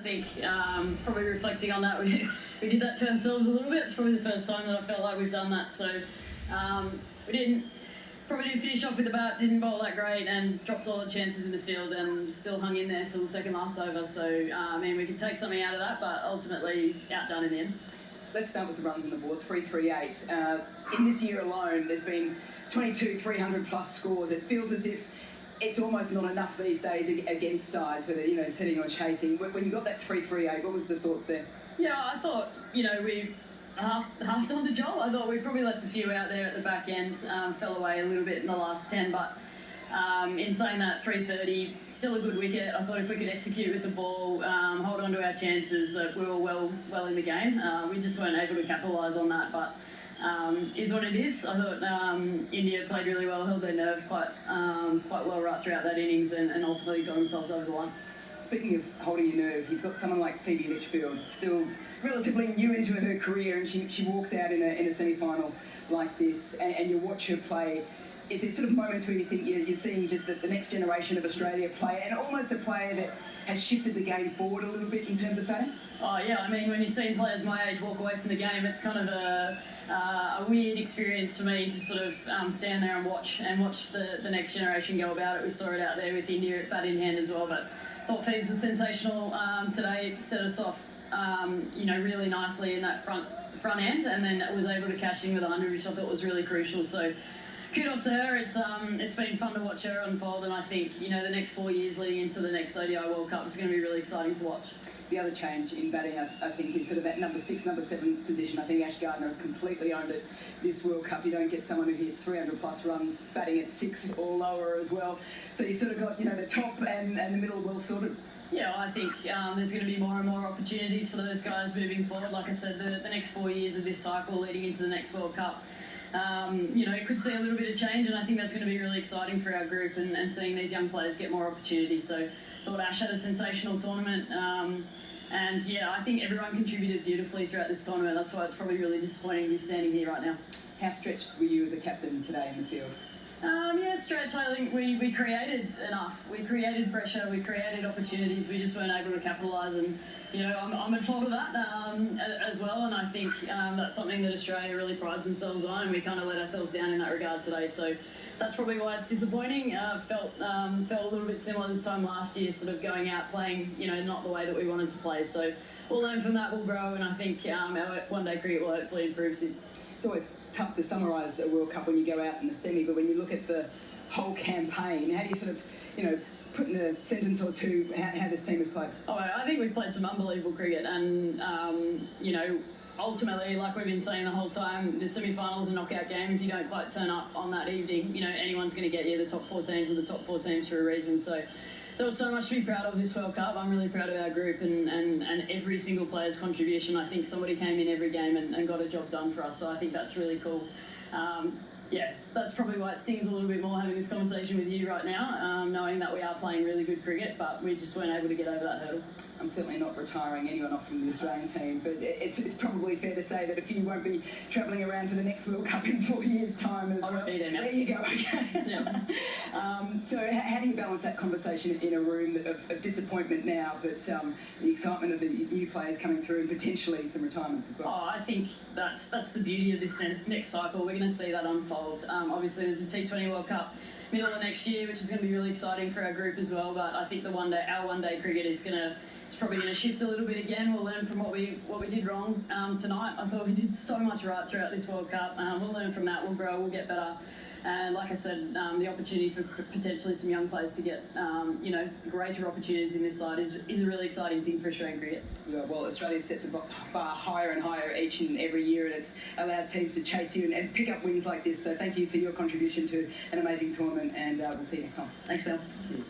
think probably reflecting on that, we did that to ourselves a little bit. It's probably the first time that I felt like we've done that. So we probably didn't finish off with the bat, didn't bowl that great, and dropped all the chances in the field, and still hung in there till the second last over. So I mean, we could take something out of that, but ultimately outdone in the end. Let's start with the runs on the board, 338. In this year alone, there's been 22 300 plus scores. It feels as if it's almost not enough these days against sides, whether setting or chasing. When you got that 338, what was the thoughts there? Yeah, I thought we half done the job. I thought we probably left a few out there at the back end, fell away a little bit in the last 10, but in saying that, 330, still a good wicket. I thought if we could execute with the ball, hold on to our chances, that we were well in the game. We just weren't able to capitalise on that, but is what it is. I thought India played really well, held their nerve quite well right throughout that innings, and ultimately got themselves over the line. Speaking of holding your nerve, you've got someone like Phoebe Litchfield, still relatively new into her career, and she walks out in a semi-final like this, and you watch her play. Is it sort of moments where you think you're seeing just the next generation of Australia play, and almost a player that has shifted the game forward a little bit in terms of batting? Oh yeah, I mean, when you're seeing players my age walk away from the game, it's kind of a weird experience for me to sort of stand there and watch the next generation go about it. We saw it out there with India at bat in hand as well, but thought Phoebes was sensational today. Set us off, really nicely in that front end, and then was able to cash in with 100, which I thought was really crucial. So kudos to her. It's been fun to watch her unfold, and I think the next 4 years leading into the next ODI World Cup is going to be really exciting to watch. The other change in batting, I think, is sort of that number 6, number 7 position. I think Ash Gardner has completely owned it this World Cup. You don't get someone who hits 300 plus runs batting at 6 or lower as well. So you sort of got the top and the middle well sorted. Yeah, I think there's going to be more and more opportunities for those guys moving forward. Like I said, the next 4 years of this cycle leading into the next World Cup, it could see a little bit of change, and I think that's going to be really exciting for our group and seeing these young players get more opportunities. So I thought Ash had a sensational tournament, and yeah, I think everyone contributed beautifully throughout this tournament. That's why it's probably really disappointing to be standing here right now. How stretched were you as a captain today in the field? Stretch. I think we created enough. We created pressure. We created opportunities. We just weren't able to capitalise, and I'm at fault of that as well. And I think that's something that Australia really prides themselves on, and we kind of let ourselves down in that regard today. So that's probably why it's disappointing. Felt a little bit similar this time last year, sort of going out playing not the way that we wanted to play. So we'll learn from that. We'll grow, and I think our one-day cricket will hopefully improve since. It's always tough to summarise a World Cup when you go out in the semi, but when you look at the whole campaign, how do you sort of, put in a sentence or two how this team has played? Oh, I think we've played some unbelievable cricket, and ultimately, like we've been saying the whole time, the semi-finals a knockout game. If you don't quite turn up on that evening, anyone's going to get you. The top 4 teams are the top 4 teams for a reason. So there was so much to be proud of this World Cup. I'm really proud of our group and every single player's contribution. I think somebody came in every game and got a job done for us. So I think that's really cool. That's probably why it stings a little bit more having this conversation with you right now, knowing that we are playing really good cricket, but we just weren't able to get over that hurdle. I'm certainly not retiring anyone off from the Australian team, but it's probably fair to say that if you won't be travelling around for the next World Cup in 4 years' time as well. I won't be there now. There you go. Okay. Yeah. So how do you balance that conversation in a room of disappointment now, but the excitement of the new players coming through and potentially some retirements as well? Oh, I think that's the beauty of this next cycle. We're going to see that unfold. Obviously, there's a T20 World Cup middle of next year, which is going to be really exciting for our group as well. But I think our one-day cricket is probably going to shift a little bit again. We'll learn from what we did wrong tonight. I thought we did so much right throughout this World Cup. We'll learn from that. We'll grow. We'll get better. And like I said, the opportunity for potentially some young players to get, greater opportunities in this side is a really exciting thing for Australian cricket. Yeah, well, Australia's set the bar higher and higher each and every year, and it's allowed teams to chase you and pick up wins like this. So thank you for your contribution to an amazing tournament, and we'll see you next time. Thanks, Mel. Cheers.